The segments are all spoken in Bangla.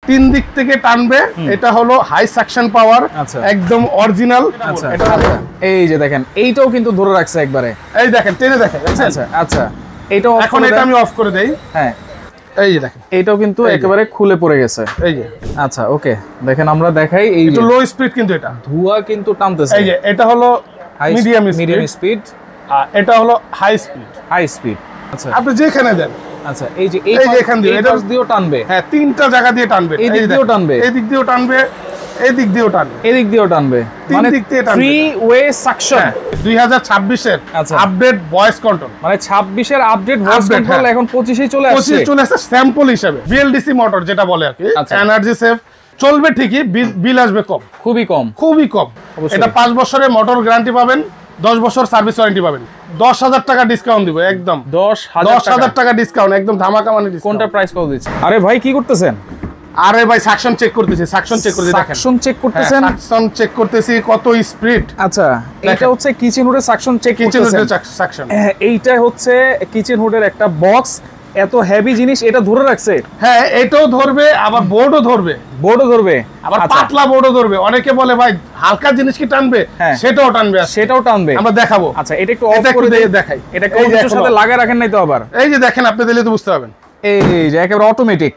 তিন দিক থেকে টানবে। এটা হলো হাই সাকশন পাওয়ার, একদম অরিজিনাল। এই যে দেখেন এইটাও কিন্তু ধরে রাখছে একবারে, এই দেখেন টেনে দেখেন। আচ্ছা আচ্ছা, এইটাও এখন এটা আমি অফ করে দেই। হ্যাঁ এই যে দেখেন এইটাও কিন্তু একেবারে খুলে পড়ে গেছে। এই যে আচ্ছা ওকে, দেখেন আমরা দেখাই এই একটু লো স্পিড, কিন্তু এটা ধোঁয়া কিন্তু টানতেছে। এই যে এটা হলো মিডিয়াম স্পিড, এটা হলো হাই স্পিড। আচ্ছা আপনি যেখানে দেন, আচ্ছা এই যে এখান দিয়ে এটা দিয়েও টানবে। হ্যাঁ, তিনটা জায়গা দিয়ে টানবে। এই দিক দিয়েও টানবে, এই দিক দিয়েও টানবে, এই দিক দিয়েও টানবে, এই দিক দিয়েও টানবে, মানে দিক দিয়ে টানবে। Three way suction. 2026 এর আপডেট ভয়েস কন্ট্রোল, মানে 26 এর আপডেট ভয়েস কন্ট্রোল এখন 25 চলে আসছে। 25 চলে আসছে স্যাম্পল হিসেবে। বিএলডিসি মোটর যেটা বলে আর কি, এনার্জি সেভ, চলবে ঠিকই, বিল আসবে কম, খুবই কম। এটা 5 বছরের মোটর গ্যারান্টি পাবেন, 10 বছর সার্ভিস ওয়ারেন্টি পাবেন। 10,000 টাকা ডিসকাউন্ট দিব একদম। 10,000 টাকা ডিসকাউন্ট একদম, ধামাকা মানে ডিসকাউন্ট। কোনটা প্রাইস কত দিচ্ছেন? আরে ভাই কি করতেছেন? আরে ভাই সাকশন চেক করতেছি, সাকশন চেক করতেছি। দেখেন সাকশন চেক করতেছেন? সাকশন চেক করতেছি, কত স্পিড। আচ্ছা এটা হচ্ছে কিচেন হুডের সাকশন চেক করতেছেন। কিচেন হুডের সাকশন, এইটা হচ্ছে কিচেন হুডের একটা বক্স, এত হেভি জিনিস এটা ধরে রাখছে। হ্যাঁ এটাও ধরবে, আবার বোর্ডও ধরবে, আবার পাতলা বোর্ডও ধরবে। অনেকে বলে ভাই হালকা জিনিস কি টানবে, সেটাও টানবে, আমরা দেখাবো। আচ্ছা এটা একটু অফ করে দেখাই। এটা কম্পিউটারের সাথে লাগায় রাখেন নাই তো আবার? এই যে দেখেন, আপনি দিলে তো বুঝতে পারবেন। এই যে একেবারে অটোমেটিক।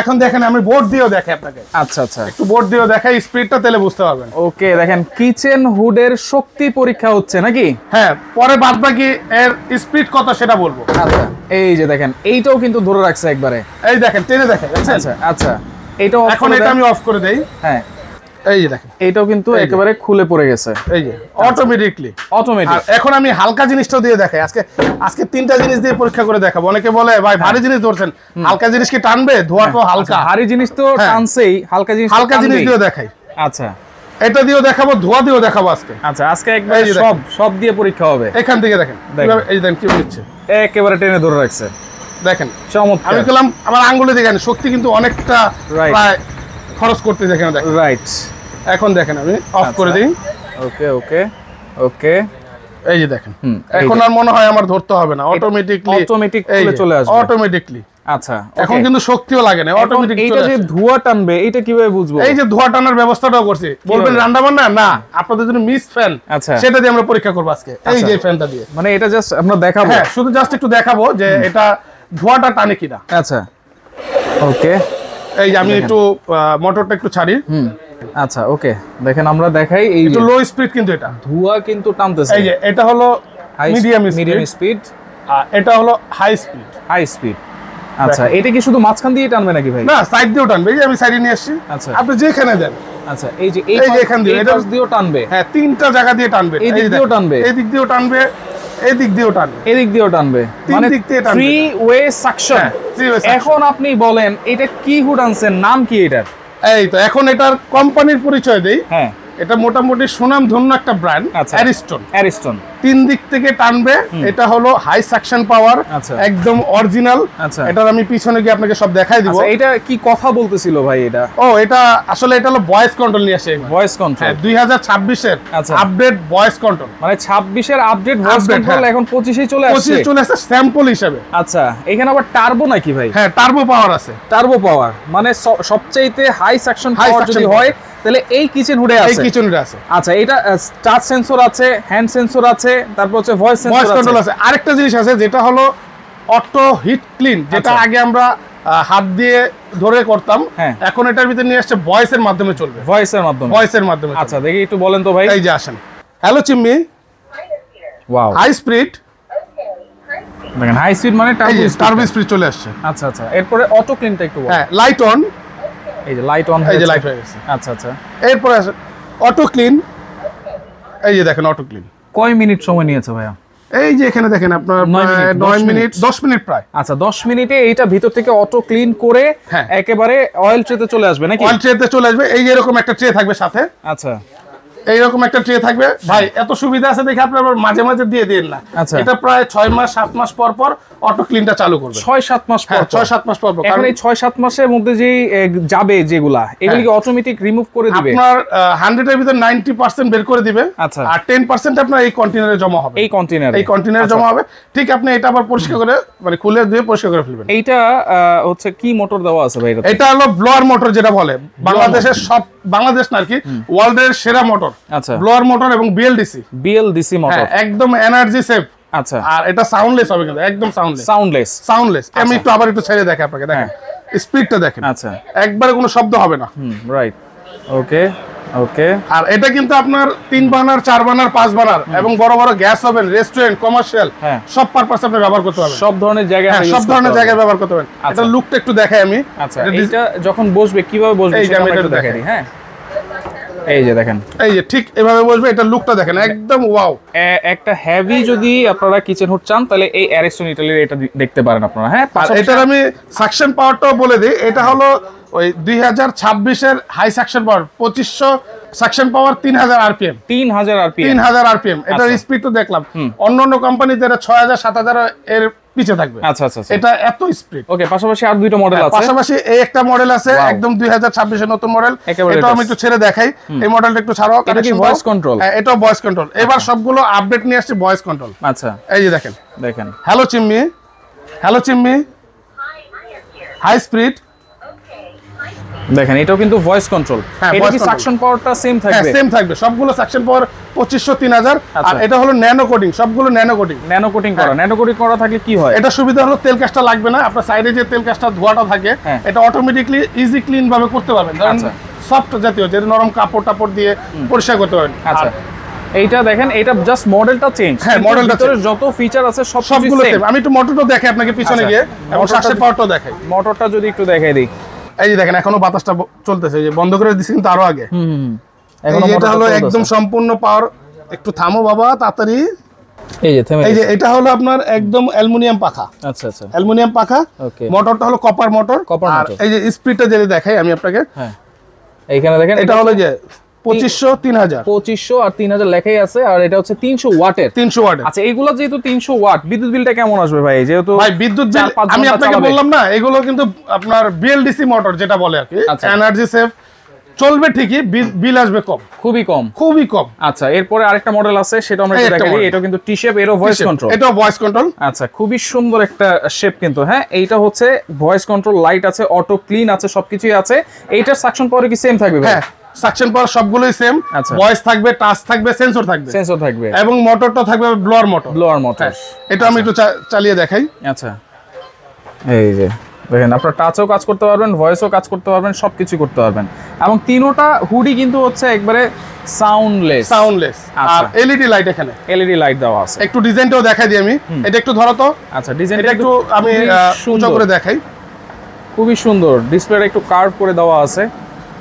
এখন দেখেন আমি বোর্ড দিয়েও দেখাই আপনাকে। আচ্ছা আচ্ছা, একটু বোর্ড দিয়েও দেখাই, স্পিডটা তাহলে বুঝতে পারবেন। ওকে দেখেন কিচেন হুডের শক্তি পরীক্ষা হচ্ছে নাকি? হ্যাঁ, পরে বাদ বাকি এর স্পিড কত সেটা বলবো। আচ্ছা এই যে দেখেন এইটাও কিন্তু ধরে রাখছে একবারে, এই দেখেন টেনে দেখেন। আচ্ছা আচ্ছা, এইটাও এখন এটা আমি অফ করে দেই। হ্যাঁ এই যে দেখেন এইটাও কিন্তু একেবারে খুলে পড়ে গেছে। এই যে অটোমেটিক। এখন আমি হালকা জিনিসটাও দিয়ে দেখাই। আজকে তিনটা জিনিস দিয়ে পরীক্ষা করে দেখাবো। অনেকে বলে ভাই ভারী জিনিস ধরছেন, হালকা জিনিস কি টানবে? ধোয়া তো হালকা, ভারী জিনিস তো টানছেই, হালকা জিনিস দিয়েও দেখাই। আচ্ছা এটা দিয়েও দেখাবো, ধোয়া দিয়েও দেখাবো আজকে। আচ্ছা আজকে একবার সব দিয়ে পরীক্ষা হবে। এখান থেকে দেখেন, এই দেখেন কি হচ্ছে, একেবারে টেনে ধরে রাখছে। দেখেন চমৎকার। আমি বললাম আমার আঙ্গুলে দেখেন শক্তি কিন্তু অনেকটা প্রায় খরচ করতে দেখেন। রাইট, এখন দেখেন আমি অফ করে দিই। ওকে ওকে ওকে, এই যে দেখেন, এখন আর মনে হয় আমার ধরতে হবে না, অটোমেটিক চলে আসবে অটোমেটিকলি। আচ্ছা এখন কিন্তু শক্তিও লাগে না, অটোমেটিক। এইটা যে ধোঁয়া টানবে এটা কিভাবে বুঝবো? এই যে ধোঁয়া টানার ব্যবস্থাটাও করছি। বলবেন রান্না বান্না না, আপনাদের জন্য মিস ফ্যান, সেটা দিয়ে আমরা পরীক্ষা করব আজকে। এই যে ফ্যানটা দিয়ে, মানে এটা জাস্ট আমরা দেখাবো। হ্যাঁ, শুধু জাস্ট একটু দেখাবো যে এটা ধোঁয়াটা টানে কিনা। আচ্ছা ওকে, এই যে আমি একটু মোটরটা একটু ছাড়ি। আচ্ছা ওকে, দেখেন আমরা দেখাই এই একটু লো স্পিড, কিন্তু এটা ধোঁয়া কিন্তু টানতেছে। এই যে এটা হলো মিডিয়াম স্পিড, এটা হলো হাই স্পিড। আচ্ছা এটা কি শুধু মাঝখান দিয়ে টানবে নাকি ভাই? না, সাইড দিয়েও টানবে। এই যে আমি সাইডে নিয়ে আসছি। আচ্ছা আপনি যেখানে দেন। আচ্ছা এই যে এখান দিয়ে, এটা দিয়েও টানবে। হ্যাঁ, তিনটা জায়গা দিয়ে টানবে। এই দিক দিয়েও টানবে, এই দিক দিয়েও টানবে, এই দিক দিয়েও টানবে, এই দিক দিয়েও টানবে, মানে থ্রি ওয়ে সাকশন। এখন আপনি বলেন এটা কি হুড আনছেন, নাম কি এটার? এই তো এখন এটার কোম্পানির পরিচয় দেই। হ্যাঁ, এটা মোটামুটি সুনাম ধন্য একটা ব্র্যান্ড, অ্যারিস্টন। তিন দিক থেকে টানবে। এটা হলো হাই সাকশন পাওয়ার, একদম অরিজিনাল। এটার আমি পিছনে গিয়ে আপনাকে সব দেখাই দিব। এটা কি কথা বলতেছিল ভাই? এটা এটা আসলে এটা হলো ভয়েস কন্ট্রোল নিয়ে আসে। ভয়েস কন্ট্রোল 2026 এর আপডেট ভয়েস কন্ট্রোল, মানে 26 এর আপডেট ভয়েস কন্ট্রোল এখন 25 চলে আসছে। 25 চলে আসছে স্যাম্পল হিসেবে। আচ্ছা এখানে আবার টার্বো নাকি ভাই? হ্যাঁ, টার্বো পাওয়ার আছে। টার্বো পাওয়ার মানে সবচাইতে হাই সাকশন পাওয়ার যদি হয় তাহলে এই কিচেন হুডে আছে। আচ্ছা এটা টাচ সেন্সর আছে, হ্যান্ড সেন্সর আছে, তারপর হচ্ছে ভয়েস কন্ট্রোল আছে। আরেকটা জিনিস আছে যেটা হলো অটো হিট ক্লিন, যেটা আগে আমরা হাত দিয়ে ধরে করতাম, এখন এটার ভিতরে নিয়ে আসছে ভয়েসের মাধ্যমে চলবে। ভয়েসের মাধ্যমে। আচ্ছা দেখি একটু বলেন তো ভাই। এই যে আসেন। Hello Chimmi, wow, high speed. দেখেন হাই স্পিড মানে টার্বো স্পিড চলে আসছে। আচ্ছা আচ্ছা, এরপরে অটো ক্লিনটা একটু বলেন। হ্যাঁ, লাইট অন। এই যে লাইট অন, এই যে লাইট হয়ে গেছে। আচ্ছা আচ্ছা, এরপরে আছে অটো ক্লিন। এই যে দেখেন অটো ক্লিন। কয় মিনিট সময় নিয়েছে ভাইয়া? এই যে এখানে দেখেন আপনার 9 মিনিট 10 মিনিট প্রায়। আচ্ছা 10 মিনিটে এইটা ভিতর থেকে অটো ক্লিন করে একেবারে অয়েল ট্রেতে চলে আসবে নাকি? অয়েল ট্রেতে চলে আসবে। এই যে এরকম একটা ট্রে থাকবে সাথে। আচ্ছা এইরকম একটা ট্রে থাকবে ভাই, এত সুবিধা আছে দেখে আপনি আবার মাঝে মাঝে দিয়ে দিন না। এটা প্রায় 6 মাস 7 মাস পর পর অটো ক্লিনটা চালু করবে। 6-7 মাস পর, 6-7 মাস পর। কারণ এই 6-7 মাসের মধ্যে যে যাবে যেগুলা, এগুলি কি অটোমেটিক রিমুভ করে দিবে? আপনার 100 এর ভিতর 90% বের করে দিবে। আচ্ছা, আর 10% আপনার এই কন্টেইনারে জমা হবে। এই কন্টেইনারে জমা হবে। ঠিক আপনি এটা আবার পরিষ্কার করে মানে খুলে দিয়ে পরিষ্কার করে ফেলবেন। এইটা হচ্ছে কি মোটর দেওয়া আছে ভাই? এটা হলো ব্লোয়ার মোটর যেটা বলে, বাংলাদেশের সব, বাংলাদেশ না আর কি, ওয়ার্ল্ডের সেরা মোটর। আচ্ছা, ব্লোয়ার মোটর এবং বিএলডিসি মোটর, একদম এনার্জি সেভ। আচ্ছা, আর এটা সাউন্ডলেস হবে, কিন্তু একদম সাউন্ডলেস। আমি একটু আবার একটু ছেড়ে দেখাই আপনাকে, দেখেন স্পিডটা দেখেন। আচ্ছা, একবারে কোনো শব্দ হবে না। রাইট, ওকে। আর এটা কিন্তু আপনার 3 বার্নার, 4 বার্নার, 5 বার্নার এবং বড় বড় গ্যাস ওভেন, রেস্টুরেন্ট, কমার্শিয়াল সব পারপাসে আপনি ব্যবহার করতে পারবেন। সব ধরনের জায়গায় ব্যবহার করতে পারবেন। এটা লুকটা একটু দেখাই আমি। আচ্ছা, এটা যখন বসবে কিভাবে বসবে সেটা আমি একটু দেখাই দিই। হ্যাঁ, এই যে দেখেন, এই যে ঠিক এভাবে বসবে। এটা লুকটা দেখেন, একদম ওয়াও। একটা হেভি যদি আপনারা কিচেন হুড চান তাহলে এই অ্যারিস্টন ইটালির এটা দেখতে পারেন আপনারা। হ্যাঁ, এটার আমি সাকশন পাওয়ারটাও বলে দিই। এটা হলো ওই 2026 এর high suction power 2500 suction power 3000 RPM. 3000 RPM. এটার স্পিড তো দেখলাম অন্যান্য কোম্পানিতে এটা 6000 7000 এর পিছে থাকবে। আচ্ছা, এটা এত স্পিড। ওকে, পাশাপাশি আর দুইটা মডেল আছে। পাশাপাশি এই একটা মডেল আছে একদম 2026 এর নতুন মডেল। এটা আমি একটু ছেড়ে দেখাই। এই মডেলটা একটু ছাড়ো। এটা কি ভয়েস কন্ট্রোল? এটাও ভয়েস কন্ট্রোল। এবার সবগুলো আপডেট নিয়ে আসছে ভয়েস কন্ট্রোল। আচ্ছা, এই যে দেখেন হ্যালো চিম্মি, হাই স্পিড। দেখেন, এটাও কিন্তু ভয়েস কন্ট্রোল। এটা কি সাকশন পাওয়ারটা সেম থাকবে? হ্যাঁ, সেম থাকবে। সবগুলো সাকশন পাওয়ার 2500 3000। আর এটা হলো ন্যানো কোটিং, সবগুলো ন্যানো কোটিং করা। ন্যানো কোটিং করা থাকলে কি হয়? এটা সুবিধা হলো তেল কাজটা লাগবে না। আপনার সাইডে যে তেল কাজটা ধোয়াটা থাকে এটা অটোমেটিক্যালি ইজি ক্লিন ভাবে করতে পারবেন। ধরেন সফট জাতীয় যে নরম কাপড় দিয়ে পরিষ্কার করতে পারবেন। আচ্ছা, এইটা দেখেন, এটা জাস্ট মডেলটা চেঞ্জ। হ্যাঁ, মডেলটা ভিতরে যত ফিচার আছে সবগুলো সেম। আমি একটু মোটরটা দেখাই আপনাকে পিছনে গিয়ে, এবং সাকশন পাওয়ারটাও দেখাই। মোটরটা যদি একটু দেখাই দিই, এই যে দেখেন এখনো বাতাসটা চলতেছে, যে বন্ধ করে দিছি কিন্তু আরো আগে। এটা হলো একদম সম্পূর্ণ পাওয়ার। একটু থামো বাবা, তাড়াতাড়ি। এই যে এটা হলো আপনার একদম অ্যালুমিনিয়াম পাখা। আচ্ছা, অ্যালুমিনিয়াম পাখা। মোটরটা হলো কপার মোটর। আর এই যে স্পিডটা যেটা দেখাই আমি আপনাকে, হ্যাঁ এইখানে দেখেন, এটা হলো যে 2500 3000। 2500 আর 3000 লেখাই আছে। আর এটা হচ্ছে 300 ওয়াটের। আচ্ছা, এইগুলো যেহেতু 300 ওয়াট, বিদ্যুৎ বিলটা কেমন আসবে ভাই? যেহেতু ভাই বিদ্যুৎ বিল আমি আপনাকে বললাম না, এগুলো কিন্তু আপনার বিএলডিসি মোটর যেটা বলে আর কি, এনার্জি সেভ, চলবে ঠিকই, বিল আসবে কম, খুবই কম। আচ্ছা, এরপরে আরেকটা মডেল আছে, সেটা আমরা একটু দেখাই। এটা কিন্তু টি শেপ, এরও ভয়েস কন্ট্রোল। এটাও ভয়েস কন্ট্রোল। আচ্ছা, খুবই সুন্দর একটা শেপ কিন্তু। হ্যাঁ, এইটা হচ্ছে ভয়েস কন্ট্রোল, লাইট আছে, অটো ক্লিন আছে, সবকিছুই আছে। এইটার সাকশন পাওয়ার কি সেম থাকবে? হ্যাঁ, সাকশন পাওয়ার সবগুলোই সেম। ভয়েস থাকবে, টাচ থাকবে, সেন্সর থাকবে এবং মোটরটা থাকবে ব্লোয়ার মোটর। এটা আমি একটু চালিয়ে দেখাই। আচ্ছা, এই যে দেখেন, আপনার টাচও কাজ করতে পারবেন, ভয়েসও কাজ করতে পারবেন, সবকিছু করতে পারবেন। এবং তিনোটা হুডি কিন্তু হচ্ছে একবারে সাউন্ডলেস। আর এলইডি লাইট, এখানে এলইডি লাইট দেওয়া আছে। একটু ডিজাইনটাও দেখাই দিই আমি। এটা একটু ধরো তো। আচ্ছা, ডিজাইনটা একটু আমি সুন্দর করে দেখাই। খুবই সুন্দর, ডিসপ্লেটা একটু কার্ভ করে দেওয়া আছে,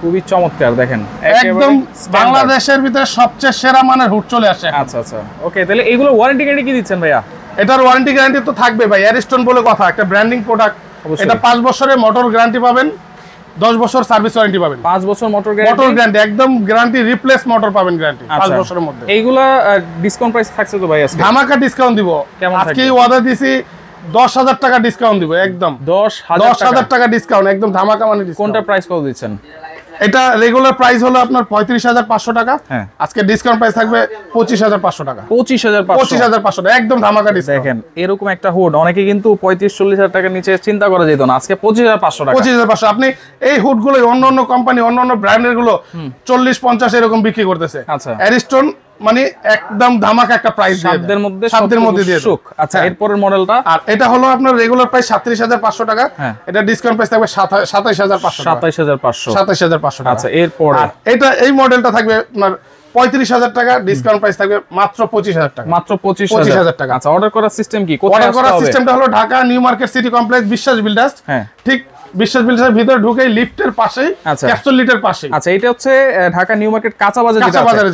খুবই চমৎকার। দেখেন, একদম বাংলাদেশের ভিতরে সবচেয়ে সেরা মানের হুড চলে আসে। আচ্ছা, ওকে। তাহলে এগুলো ওয়ারেন্টি গ্যারান্টি কি দিচ্ছেন ভাইয়া? এটার ওয়ারেন্টি গ্যারান্টি তো থাকবে ভাই, অ্যারিস্টন বলে কথা, একটা ব্র্যান্ডিং প্রোডাক্ট। এটা 5 বছরের মোটর গ্যারান্টি পাবেন, 10 বছর সার্ভিস ওয়ারেন্টি পাবেন। 5 বছর মোটর গ্যারান্টি, একদম গ্যারান্টি, রিপ্লেস মোটর পাবেন গ্যারান্টি 5 বছরের মধ্যে। এইগুলা ডিসকাউন্ট প্রাইস থাকছে তো ভাই আজকে? ধামাকা ডিসকাউন্ট দিব। আজকেই অর্ডার দিছি, 10,000 টাকা ডিসকাউন্ট দিব একদম। 10,000 টাকা ডিসকাউন্ট একদম ধামাকা মানে। কোনটা প্রাইস কত দিচ্ছেন? এটা রেগুলার প্রাইস হলো আপনার 35,500 টাকা। আজকে ডিসকাউন্ট প্রাইস থাকবে 25,500 টাকা। 25,500 টাকা একদম ধামাকা ডিসকাউন্ট। দেখেন, এরকম একটা হুড অনেকে কিন্তু 35-40,000 টাকার নিচে চিন্তা করা যেত না, আজকে 25,500 টাকা। 25,500। আপনি এই হুডগুলো অন্য কোম্পানি, অন্য ব্র্যান্ডের গুলো 40-50 এরকম বিক্রি করতেছে। আচ্ছা, অ্যারিস্টন মানে একদম ধামাকা একটা প্রাইস দিয়ে সাধ্যের মধ্যে দিয়ে সুখ। আচ্ছা, এরপরের মডেলটা, আর এটা হলো আপনার রেগুলার প্রাইস 37,500 টাকা। এটা ডিসকাউন্ট প্রাইস থাকবে 27,500 টাকা। 27,500 টাকা। আচ্ছা, এরপরে এটা এই মডেলটা থাকবে আপনার 35,000 টাকা, ডিসকাউন্ট প্রাইস থাকবে মাত্র 25,000 টাকা। মাত্র 25,000 টাকা। আচ্ছা, অর্ডার করার সিস্টেম কি? অর্ডার করার সিস্টেমটা হলো Dhaka new market city complex, বিশ্বাস বিল্ডার্স। ঠিক বিশ্বাস বিল্ডার্সের ভিতরে ঢুকে লিফটের পাশেই, ক্যাপসুল লিটার পাশে। আচ্ছা, এটা হচ্ছে ঢাকা নিউ মার্কেট কাঁচা বাজারে,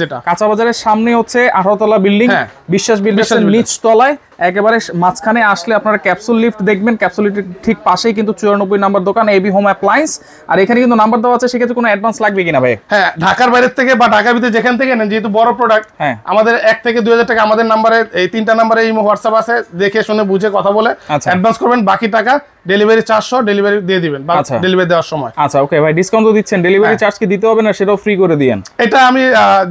যেটা কাঁচা বাজারের সামনে হচ্ছে 18 তলা বিল্ডিং, বিশ্বাস বিল্ডার্সের নিচ তলায় একেবারে মাঝখানে আসলে আপনারা ক্যাপসুল লিফট দেখবেন, ক্যাপসুল লিফটের ঠিক পাশেই কিন্তু 94 নম্বর দোকান এবি হোম অ্যাপ্লায়েন্স। আর এখানে কিন্তু নাম্বার দেওয়া আছে, সেক্ষেত্রে কোনো অ্যাডভান্স লাগবে কিনা ভাই? হ্যাঁ, ঢাকার বাইরে থেকে বা ঢাকার ভিতরে যেখান থেকে নেন, যেহেতু বড় প্রোডাক্ট, হ্যাঁ, আমাদের 1 থেকে 2000 টাকা আমাদের নাম্বারে, এই 3টা নাম্বারে ইমো হোয়াটসঅ্যাপ আছে, দেখে শুনে বুঝে কথা বলে অ্যাডভান্স করবেন, বাকি টাকা ডেলিভারি চার্জ ডেলিভারি দিয়ে দিবেন বা ডেলিভারি দেওয়ার সময়। আচ্ছা ওকে ভাই, ডিসকাউন্ট তো দিচ্ছেন, ডেলিভারি চার্জ কি দিতে হবে না সেটাও ফ্রি করে দিয়েন? এটা আমি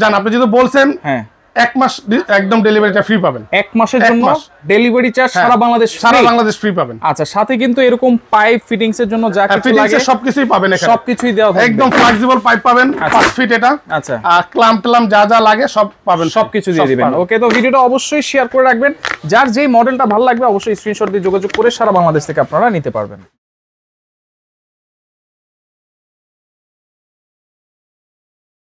জান, আপনি যদি বলছেন, হ্যাঁ 1 মাস একদম ডেলিভারিটা ফ্রি পাবেন। 1 মাসের জন্য ডেলিভারি চার্জ সারা বাংলাদেশ ফ্রি পাবেন। আচ্ছা, সাথে কিন্তু এরকম পাইপ ফিটিংস এর জন্য যা কিছু লাগে সবকিছুই পাবেন এখানে, সবকিছুই দেওয়া থাকবে, একদম ফ্লেক্সিবল পাইপ পাবেন 5 ফিট এটা। আচ্ছা, আর ক্ল্যাম্প যা যা লাগে সব পাবেন, সবকিছু দিয়ে দিবেন। ওকে, তো ভিডিওটা অবশ্যই শেয়ার করে রাখবেন, যার যেই মডেলটা ভালো লাগবে অবশ্যই স্ক্রিনশট দিয়ে যোগাযোগ করে সারা বাংলাদেশ থেকে আপনারা নিতে পারবেন।